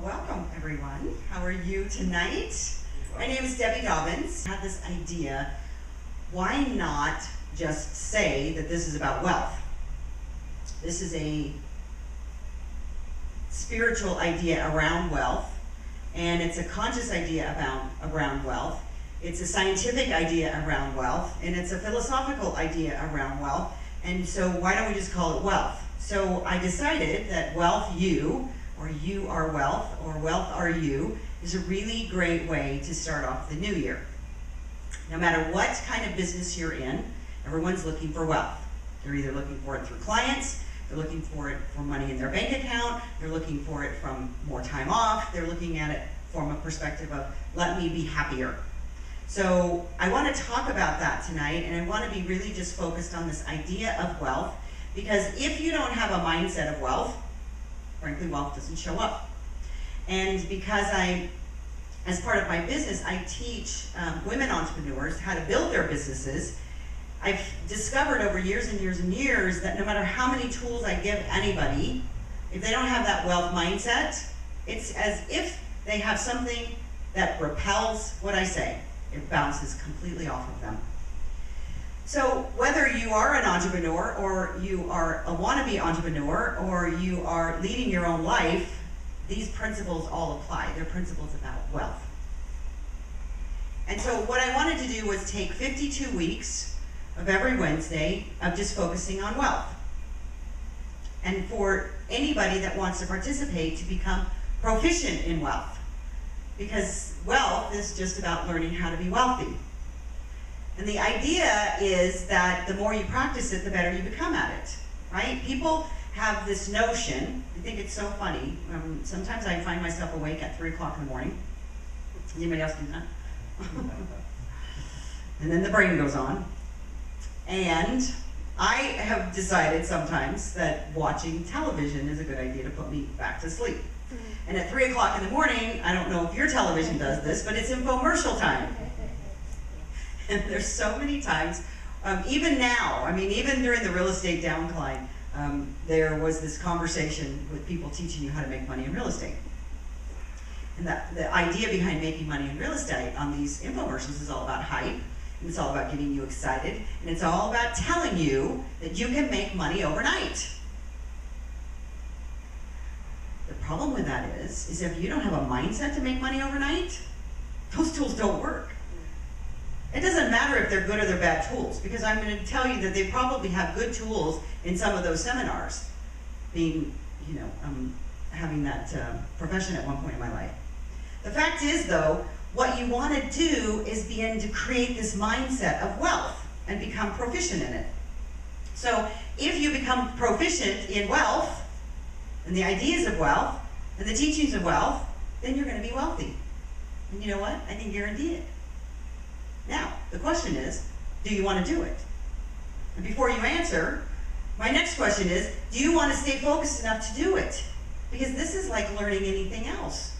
Welcome, everyone. How are you tonight? My name is Debbie Dobbins. I had this idea, why not just say that this is about wealth? This is a spiritual idea around wealth, and it's a conscious idea around wealth. It's a scientific idea around wealth, and it's a philosophical idea around wealth. And so why don't we just call it wealth? So I decided that wealth you, or you are wealth, or wealth are you, is a really great way to start off the new year. No matter what kind of business you're in, everyone's looking for wealth. They're either looking for it through clients, they're looking for it for money in their bank account, they're looking for it from more time off, they're looking at it from a perspective of, let me be happier. So I want to talk about that tonight, and I want to be really just focused on this idea of wealth, because if you don't have a mindset of wealth, frankly, wealth doesn't show up. And because as part of my business, I teach women entrepreneurs how to build their businesses, I've discovered over years and years and years that no matter how many tools I give anybody, if they don't have that wealth mindset, it's as if they have something that repels what I say. It bounces completely off of them. So whether you are an entrepreneur, or you are a wannabe entrepreneur, or you are leading your own life, these principles all apply. They're principles about wealth. And so what I wanted to do was take 52 weeks of every Wednesday of just focusing on wealth. And for anybody that wants to participate, to become proficient in wealth. Because wealth is just about learning how to be wealthy. And the idea is that the more you practice it, the better you become at it, right? People have this notion, I think it's so funny, sometimes I find myself awake at 3 o'clock in the morning. Does anybody else do that? And then the brain goes on. And I have decided sometimes that watching television is a good idea to put me back to sleep. And at 3 o'clock in the morning, I don't know if your television does this, but it's infomercial time. And there's so many times, even now, I mean, even during the real estate downcline, there was this conversation with people teaching you how to make money in real estate. And the idea behind making money in real estate on these infomercials is all about hype, and it's all about getting you excited, and it's all about telling you that you can make money overnight. The problem with that is if you don't have a mindset to make money overnight, those tools don't work. It doesn't matter if they're good or they're bad tools, because I'm going to tell you that they probably have good tools in some of those seminars, being, having that profession at one point in my life. The fact is, though, what you want to do is begin to create this mindset of wealth and become proficient in it. So if you become proficient in wealth, and the ideas of wealth, and the teachings of wealth, then you're going to be wealthy. And you know what? I can guarantee it. Now, the question is, do you want to do it? And before you answer, my next question is, do you want to stay focused enough to do it? Because this is like learning anything else.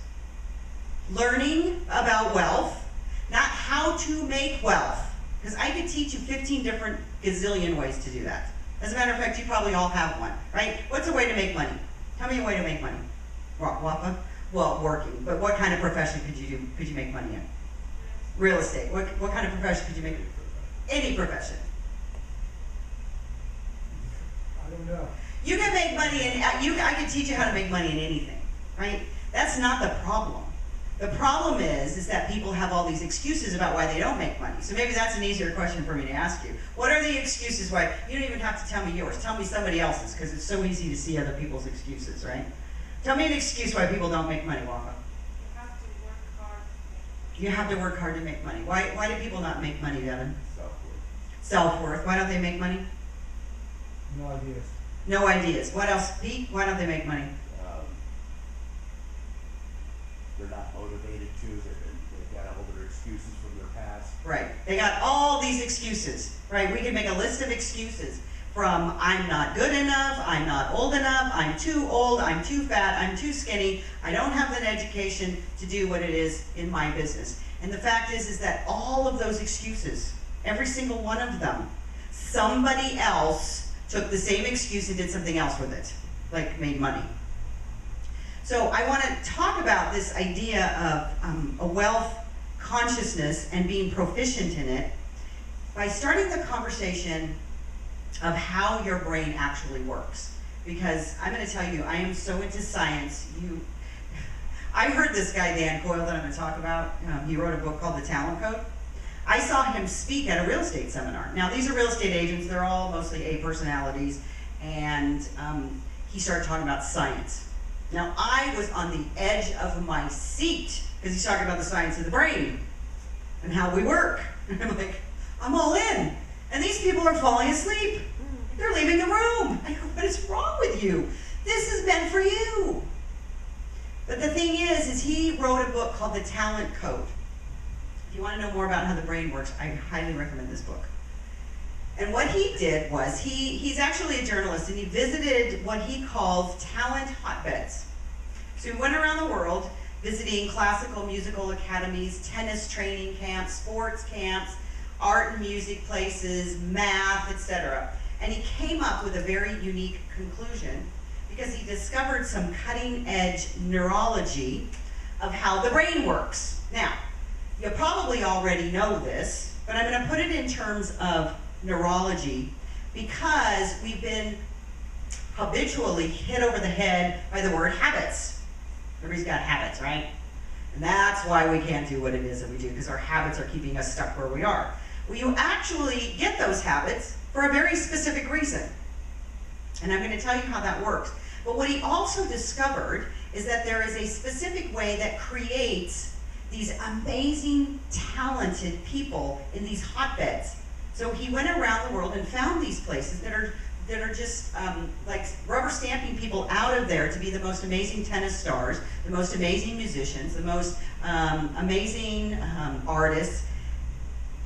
Learning about wealth, not how to make wealth. Because I could teach you 15 different gazillion ways to do that. As a matter of fact, you probably all have one, right? What's a way to make money? Tell me a way to make money. Wappa? Well, working. But what kind of profession could you make money in? Real estate. What kind of profession could you make? Any profession. I don't know. You can make money in, I can teach you how to make money in anything, right? That's not the problem. The problem is that people have all these excuses about why they don't make money. So maybe that's an easier question for me to ask you. What are the excuses why? You don't even have to tell me yours. Tell me somebody else's, because it's so easy to see other people's excuses, right? Tell me an excuse why people don't make money, Waka. You have to work hard to make money. Why do people not make money, Devin? Self-worth. Self-worth. Why don't they make money? No ideas. No ideas. What else, Pete? Why don't they make money? They're not motivated to. They've got all their excuses from their past. Right. They got all these excuses, right? We can make a list of excuses from I'm not good enough, I'm not old enough, I'm too old, I'm too fat, I'm too skinny, I don't have an education to do what it is in my business. And the fact is that all of those excuses, every single one of them, somebody else took the same excuse and did something else with it, like made money. So I want to talk about this idea of a wealth consciousness and being proficient in it by starting the conversation of how your brain actually works. Because I'm going to tell you, I am so into science. I heard this guy, Dan Coyle, that I'm going to talk about. He wrote a book called The Talent Code. I saw him speak at a real estate seminar. Now, these are real estate agents. They're all mostly A personalities. And he started talking about science. Now, I was on the edge of my seat because he's talking about the science of the brain and how we work. And I'm like, I'm all in. And these people are falling asleep. They're leaving the room. I go, what is wrong with you? This is meant for you. But the thing is he wrote a book called The Talent Code. If you want to know more about how the brain works, I highly recommend this book. And what he did was, he's actually a journalist, and he visited what he calls talent hotbeds. So he went around the world visiting classical musical academies, tennis training camps, sports camps, art and music places, math, etc. And he came up with a very unique conclusion because he discovered some cutting-edge neurology of how the brain works. Now, you probably already know this, but I'm going to put it in terms of neurology because we've been habitually hit over the head by the word habits. Everybody's got habits, right? And that's why we can't do what it is that we do, because our habits are keeping us stuck where we are. Well, you actually get those habits for a very specific reason. And I'm going to tell you how that works. But what he also discovered is that there is a specific way that creates these amazing, talented people in these hotbeds. So he went around the world and found these places that are just like rubber stamping people out of there to be the most amazing tennis stars, the most amazing musicians, the most amazing artists.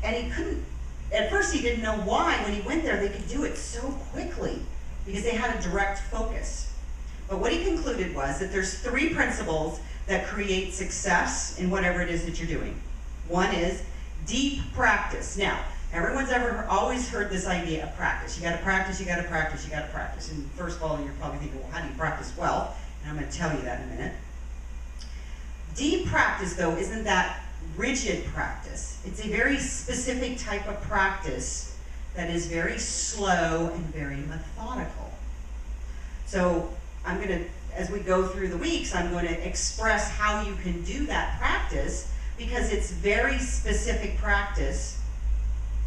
And he couldn't, at first he didn't know why, when he went there, they could do it so quickly because they had a direct focus. But what he concluded was that there's 3 principles that create success in whatever it is that you're doing. One is deep practice. Now, everyone's always heard this idea of practice. You gotta practice, you gotta practice, you gotta practice. And first of all, you're probably thinking, well, how do you practice well? And I'm gonna tell you that in a minute. Deep practice, though, isn't that rigid practice. It's a very specific type of practice that is very slow and very methodical. So I'm going to, as we go through the weeks, I'm going to express how you can do that practice because it's very specific practice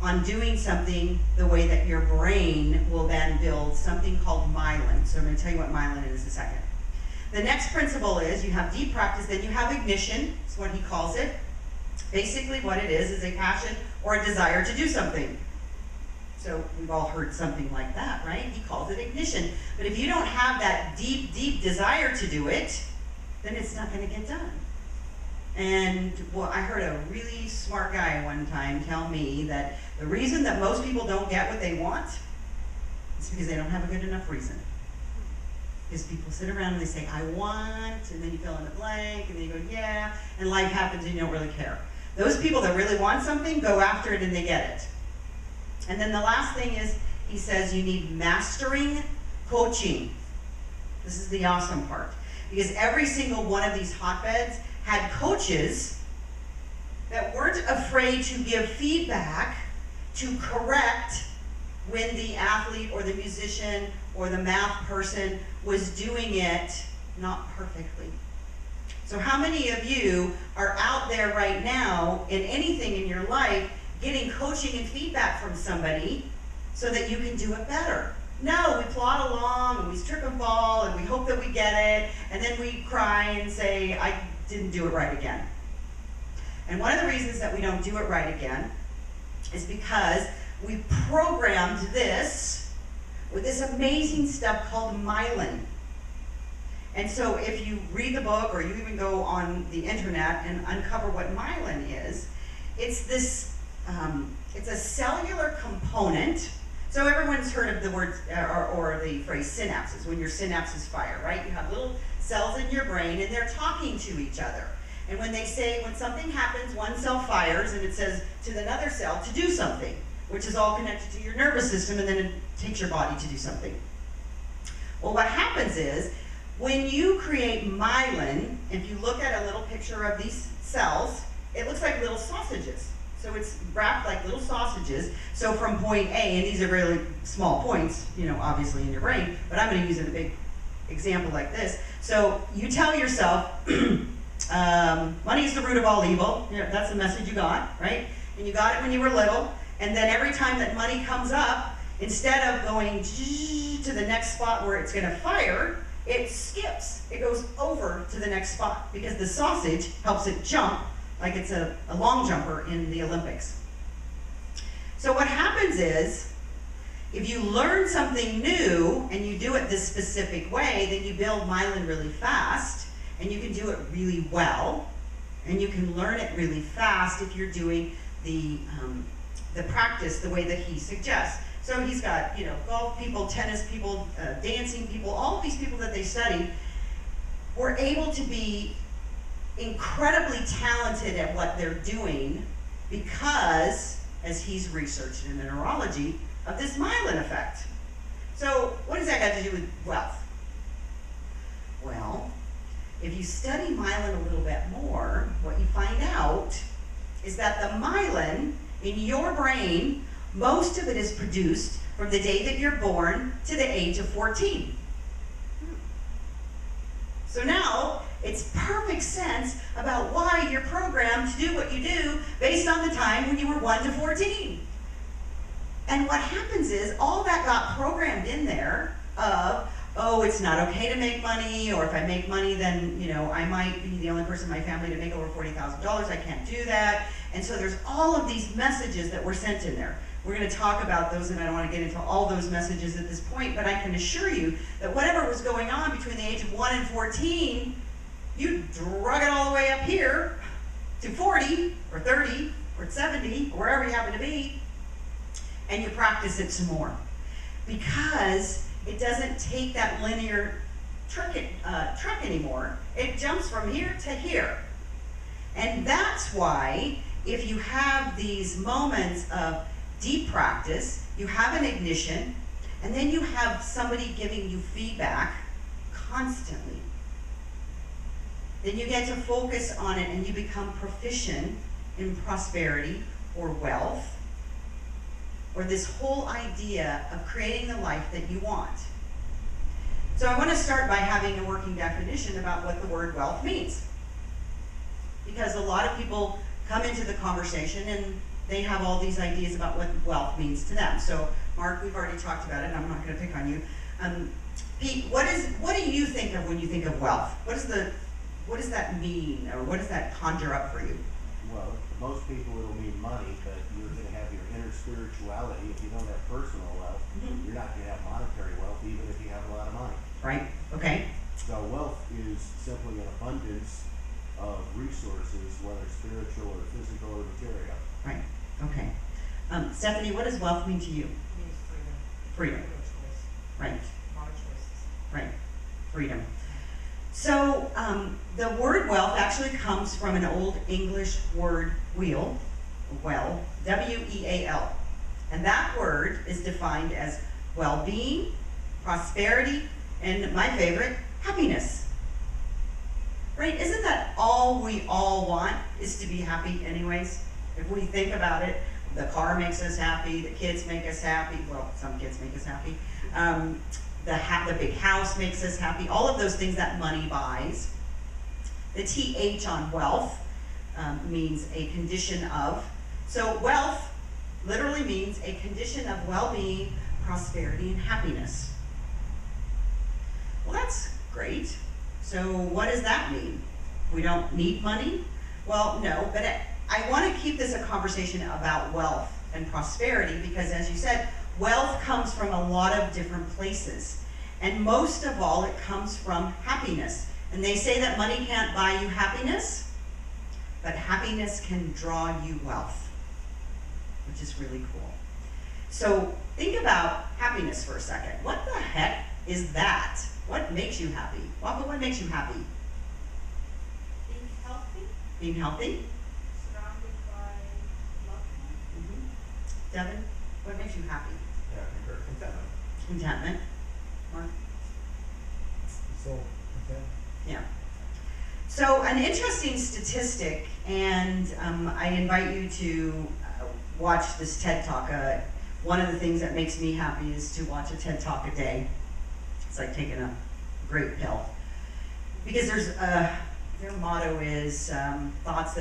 on doing something the way that your brain will then build something called myelin. So I'm going to tell you what myelin is in a second. The next principle is you have deep practice, then you have ignition, is what he calls it. Basically what it is a passion or a desire to do something. So we've all heard something like that, right? He calls it ignition. But if you don't have that deep, deep desire to do it, then it's not going to get done. And well, I heard a really smart guy one time tell me that the reason that most people don't get what they want is because they don't have a good enough reason. Because people sit around and they say, I want, and then you fill in the blank, and then you go, yeah, and life happens and you don't really care. Those people that really want something go after it and they get it. And then the last thing is, he says you need mastering coaching. This is the awesome part. Because every single one of these hotbeds had coaches that weren't afraid to give feedback to correct when the athlete or the musician or the math person was doing it not perfectly. So how many of you are out there right now in anything in your life getting coaching and feedback from somebody so that you can do it better? No, we plod along and we trip and fall and we hope that we get it, and then we cry and say, I didn't do it right again. And one of the reasons that we don't do it right again is because we programmed this with this amazing stuff called myelin. And so if you read the book or you even go on the internet and uncover what myelin is, it's this, it's a cellular component. So everyone's heard of the word or the phrase synapses, when your synapses fire, right? You have little cells in your brain and they're talking to each other. And when they say, when something happens, one cell fires and it says to another cell to do something, which is all connected to your nervous system, and then it takes your body to do something. Well, what happens is, When you create myelin, if you look at a little picture of these cells, it looks like little sausages. So it's wrapped like little sausages. So from point A, and these are really small points, you know, obviously in your brain, but I'm going to use a big example like this. So you tell yourself, money is the root of all evil. You know, that's the message you got, right? And you got it when you were little. And then every time that money comes up, instead of going to the next spot where it's going to fire, it skips. It goes over to the next spot because the sausage helps it jump like it's a long jumper in the Olympics. So what happens is, if you learn something new and you do it this specific way, then you build myelin really fast, and you can do it really well, and you can learn it really fast if you're doing the practice the way that he suggests. So he's got, you know, golf people, tennis people, dancing people, all of these people that they study were able to be incredibly talented at what they're doing because, as he's researched in the neurology, of this myelin effect. So what does that got to do with wealth? Well, if you study myelin a little bit more, what you find out is that the myelin in your brain, most of it is produced from the day that you're born to the age of 14. So now, it's perfect sense about why you're programmed to do what you do based on the time when you were 1 to 14. And what happens is, all that got programmed in there of, oh, it's not okay to make money, or if I make money, then, you know, I might be the only person in my family to make over $40,000, I can't do that. And so there's all of these messages that were sent in there. We're going to talk about those, and I don't want to get into all those messages at this point, but I can assure you that whatever was going on between the age of 1 and 14, you drug it all the way up here to 40, or 30, or 70, or wherever you happen to be, and you practice it some more. Because it doesn't take that linear truck anymore. It jumps from here to here. And that's why, if you have these moments of deep practice, you have an ignition, and then you have somebody giving you feedback constantly, then you get to focus on it and you become proficient in prosperity or wealth, or this whole idea of creating the life that you want. So I want to start by having a working definition about what the word wealth means. Because a lot of people come into the conversation and they have all these ideas about what wealth means to them. So Mark, we've already talked about it, and I'm not going to pick on you. Pete, what do you think of when you think of wealth? What does that mean, or what does that conjure up for you? Well, to most people it'll mean money, but you're going to have your inner spirituality. If you don't have personal wealth, you're not going to have monetary wealth, even if you have a lot of money. Right, okay. So wealth is simply an abundance of resources, whether spiritual or physical or material. Right, okay. Stephanie, what does wealth mean to you? It means freedom. Freedom. Freedom of choice. Right, A lot of choices. right, freedom. So the word wealth actually comes from an old English word well, W-E-A-L. And that word is defined as well-being, prosperity, and my favorite, happiness. Right? Isn't that all we all want, is to be happy anyways? If we think about it, the car makes us happy, the kids make us happy, well, some kids make us happy. The big house makes us happy, all of those things that money buys. The TH on wealth means a condition of. So wealth literally means a condition of well-being, prosperity, and happiness. Well, that's great. So what does that mean? We don't need money? Well, no, but I want to keep this a conversation about wealth and prosperity because, as you said, wealth comes from a lot of different places. And most of all, it comes from happiness. And they say that money can't buy you happiness, but happiness can draw you wealth, which is really cool. So think about happiness for a second. What the heck is that? What makes you happy? What makes you happy? Being healthy, Being healthy? surrounded by loved ones. Devin, what makes you happy? Yeah, contentment. Contentment. Mark? So Okay. Yeah. So an interesting statistic, and I invite you to watch this TED Talk. One of the things that makes me happy is to watch a TED Talk a day. It's like taking a great pill. Because their motto is thoughts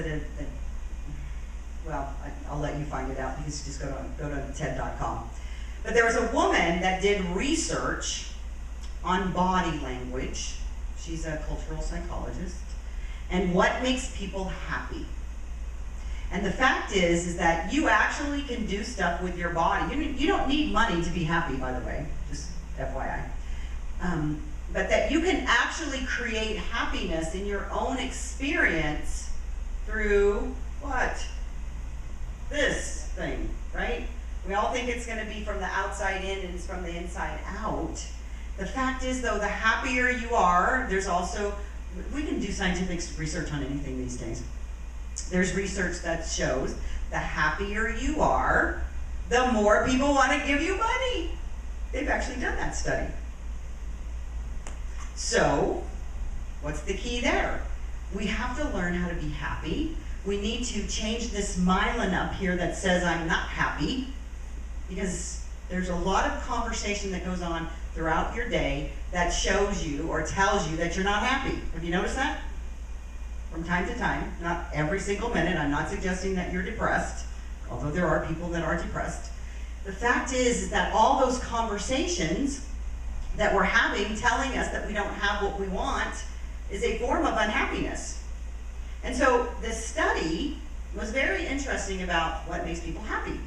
I'll let you find it out because just go to TED.com. But there was a woman that did research on body language. She's a cultural psychologist. And what makes people happy. And the fact is that you actually can do stuff with your body. You don't need money to be happy, by the way, just FYI. But that you can actually create happiness in your own experience through what? This thing, right? We all think it's going to be from the outside in and it's from the inside out. The fact is, though, the happier you are, there's also, we can do scientific research on anything these days. There's research that shows the happier you are, the more people want to give you money. They've actually done that study. So, what's the key there? We have to learn how to be happy. We need to change this myelin up here that says I'm not happy, because there's a lot of conversation that goes on throughout your day that shows you or tells you that you're not happy. Have you noticed that? From time to time, not every single minute. I'm not suggesting that you're depressed, although there are people that are depressed. The fact is that all those conversations that we're having telling us that we don't have what we want is a form of unhappiness. And so this study was very interesting about what makes people happy.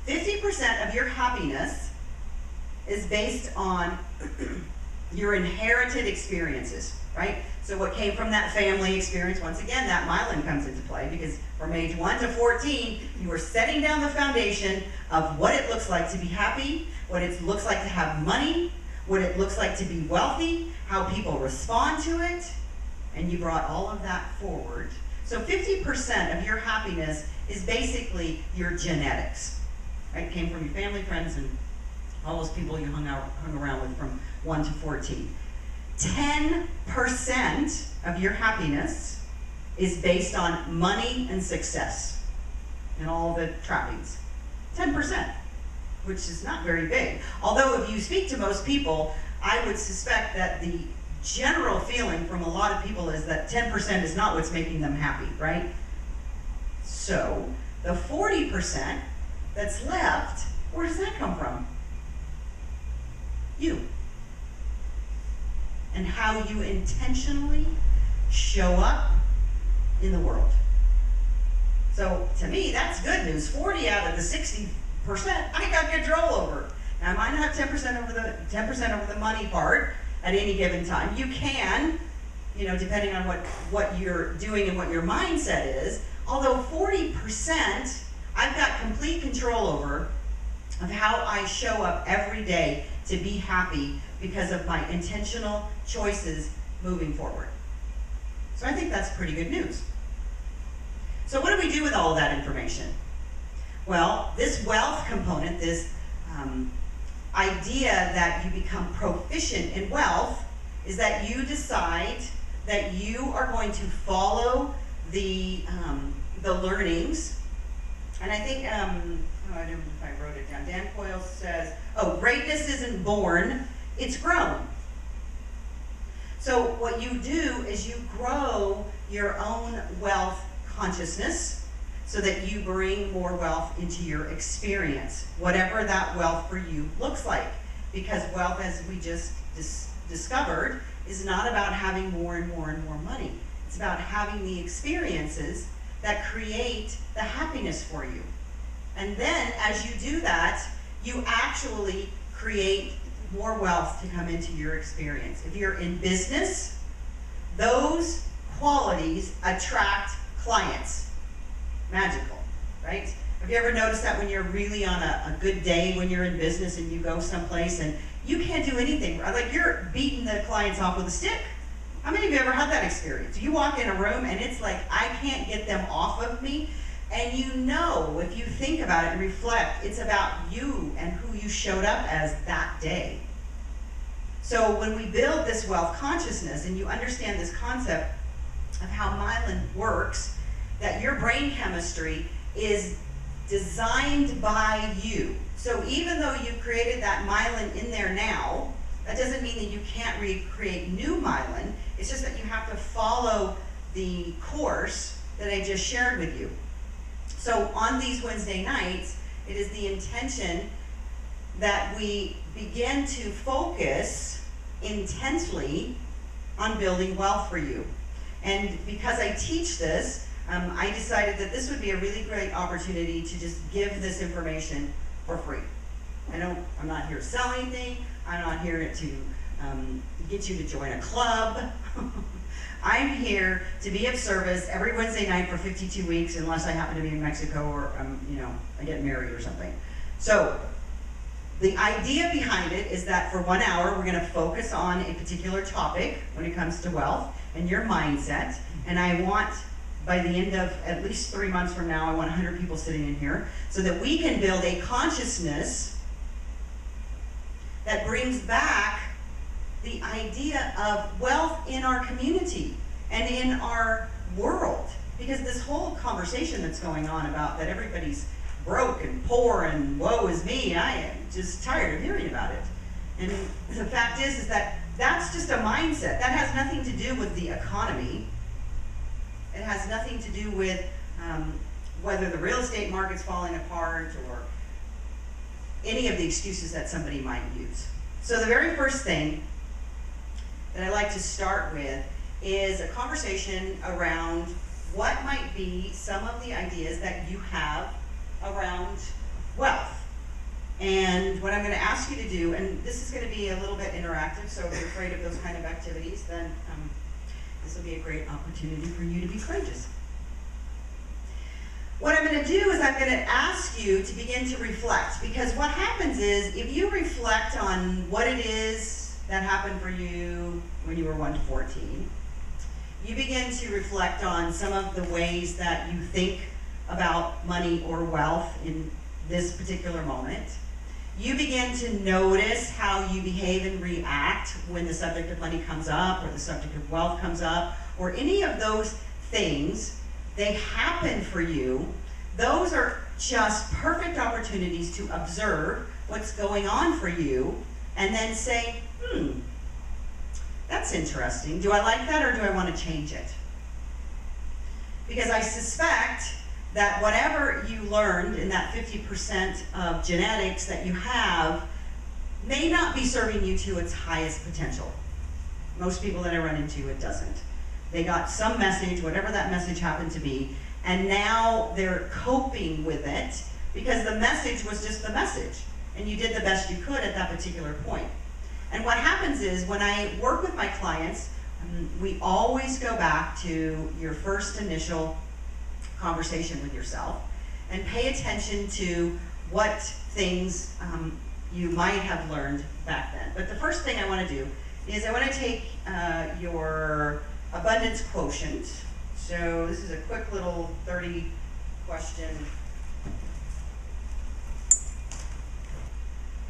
50% of your happiness is based on your inherited experiences, right? So what came from that family experience, once again, that myelin comes into play, because from age 1 to 14, you are setting down the foundation of what it looks like to be happy, what it looks like to have money, what it looks like to be wealthy, how people respond to it, and you brought all of that forward. So 50% of your happiness is basically your genetics, right? It came from your family, friends, and all those people you hung around with from 1 to 14. 10% of your happiness is based on money and success and all the trappings. 10%, which is not very big. Although if you speak to most people, I would suspect that the general feeling from a lot of people is that 10% is not what's making them happy, right? So the 40% that's left, where does that come from? You. And how you intentionally show up in the world. So to me, that's good news. 40 out of the 60%, I got control over. Now I might not have 10% over the money part at any given time. You can, depending on what you're doing and what your mindset is. Although 40%, I've got complete control over of how I show up every day to be happy because of my intentional choices moving forward. So I think that's pretty good news. So what do we do with all of that information? Well, this wealth component, this idea that you become proficient in wealth, is that you decide that you are going to follow the learnings. And I think, I don't know if I wrote it down. Dan Coyle says, greatness isn't born, it's grown. So what you do is you grow your own wealth consciousness so that you bring more wealth into your experience, whatever that wealth for you looks like. Because wealth, as we just discovered, is not about having more and more and more money. It's about having the experiences that create the happiness for you. And then as you do that, you actually create more wealth to come into your experience. If you're in business, those qualities attract clients. Magical, right? Have you ever noticed that when you're really on a good day when you're in business and you go someplace and you can't do anything, like you're beating the clients off with a stick? How many of you ever had that experience? You walk in a room and it's like, I can't get them off of me. And if you think about it and reflect, it's about you and who you showed up as that day. So when we build this wealth consciousness and you understand this concept of how myelin works, that your brain chemistry is designed by you. So even though you've created that myelin in there now, that doesn't mean that you can't recreate new myelin. It's just that you have to follow the course that I just shared with you. So on these Wednesday nights, it is the intention that we begin to focus intensely on building wealth for you. And because I teach this, I decided that this would be a really great opportunity to just give this information for free. I'm not here to sell anything. I'm not here to get you to join a club. I'm here to be of service every Wednesday night for 52 weeks, unless I happen to be in Mexico or I get married or something. So the idea behind it is that for 1 hour, we're going to focus on a particular topic when it comes to wealth and your mindset. And I want, by the end of at least 3 months from now, I want 100 people sitting in here so that we can build a consciousness that brings back the idea of wealth in our community and in our world. Because this whole conversation that's going on about that everybody's broke and poor and woe is me, I am just tired of hearing about it. And the fact is that that's just a mindset. That has nothing to do with the economy. It has nothing to do with whether the real estate market's falling apart or any of the excuses that somebody might use. So the very first thing that I like to start with is a conversation around what might be some of the ideas that you have around wealth. And what I'm going to ask you to do, and this is going to be a little bit interactive, so if you're afraid of those kind of activities, then this will be a great opportunity for you to be courageous. What I'm going to do is I'm going to ask you to begin to reflect, because what happens is if you reflect on what it is that happened for you when you were 1 to 14, you begin to reflect on some of the ways that you think about money or wealth in this particular moment. You begin to notice how you behave and react when the subject of money comes up or the subject of wealth comes up or any of those things. They happen for you. Those are just perfect opportunities to observe what's going on for you and then say, that's interesting. Do I like that or do I want to change it? Because I suspect that whatever you learned in that 50% of genetics that you have may not be serving you to its highest potential. Most people that I run into, it doesn't. They got some message, whatever that message happened to be, and now they're coping with it because the message was just the message, and you did the best you could at that particular point. And what happens is when I work with my clients, we always go back to your first initial conversation with yourself and pay attention to what things you might have learned back then. But the first thing I want to do is I want to take your abundance quotient. So this is a quick little 30 question.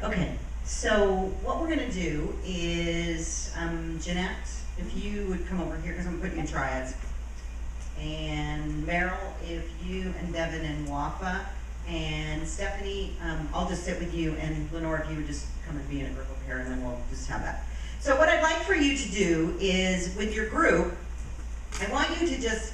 Okay, so what we're going to do is, Jeanette, if you would come over here because I'm putting you in triads. And Meryl, if you, and Devin and Wafa, and Stephanie, I'll just sit with you, and Lenore, if you would just come and be in a group over here, and then we'll just have that. So what I'd like for you to do is, with your group, I want you to just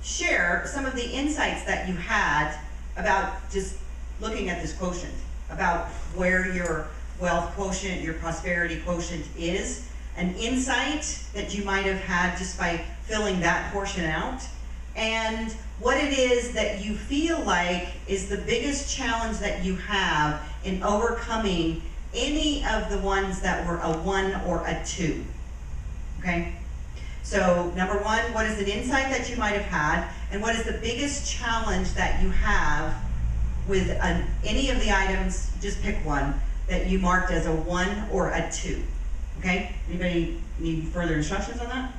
share some of the insights that you had about just looking at this quotient, about where your wealth quotient, your prosperity quotient is, an insight that you might have had just by filling that portion out, and what it is that you feel like is the biggest challenge that you have in overcoming any of the ones that were a 1 or a 2, okay? So number 1, what is an insight that you might have had, and what is the biggest challenge that you have with any of the items, just pick one, that you marked as a 1 or a 2, okay? Anybody need further instructions on that?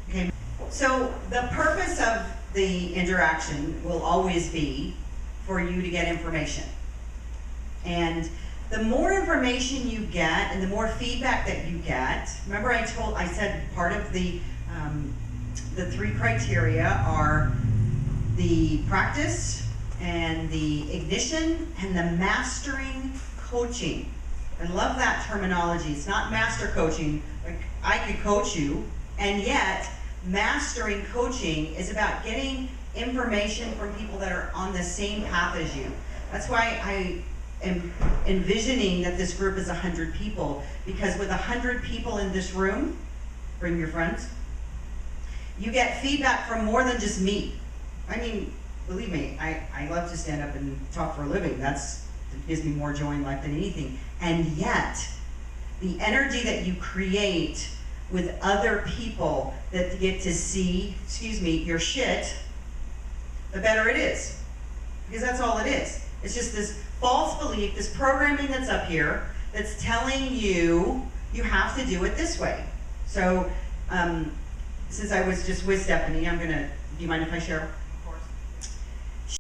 Okay. So the purpose of the interaction will always be for you to get information. And the more information you get and the more feedback that you get, remember I said part of the 3 criteria are the practice and the ignition and the mastering coaching. I love that terminology. It's not master coaching, like I could coach you, and yet mastering coaching is about getting information from people that are on the same path as you. That's why I am envisioning that this group is 100 people, because with 100 people in this room, bring your friends, you get feedback from more than just me. I mean, believe me, I love to stand up and talk for a living. It gives me more joy in life than anything. And yet, the energy that you create with other people that get to see, your shit, the better it is. Because that's all it is. It's just this false belief, this programming that's up here that's telling you you have to do it this way. So, since I was just with Stephanie, do you mind if I share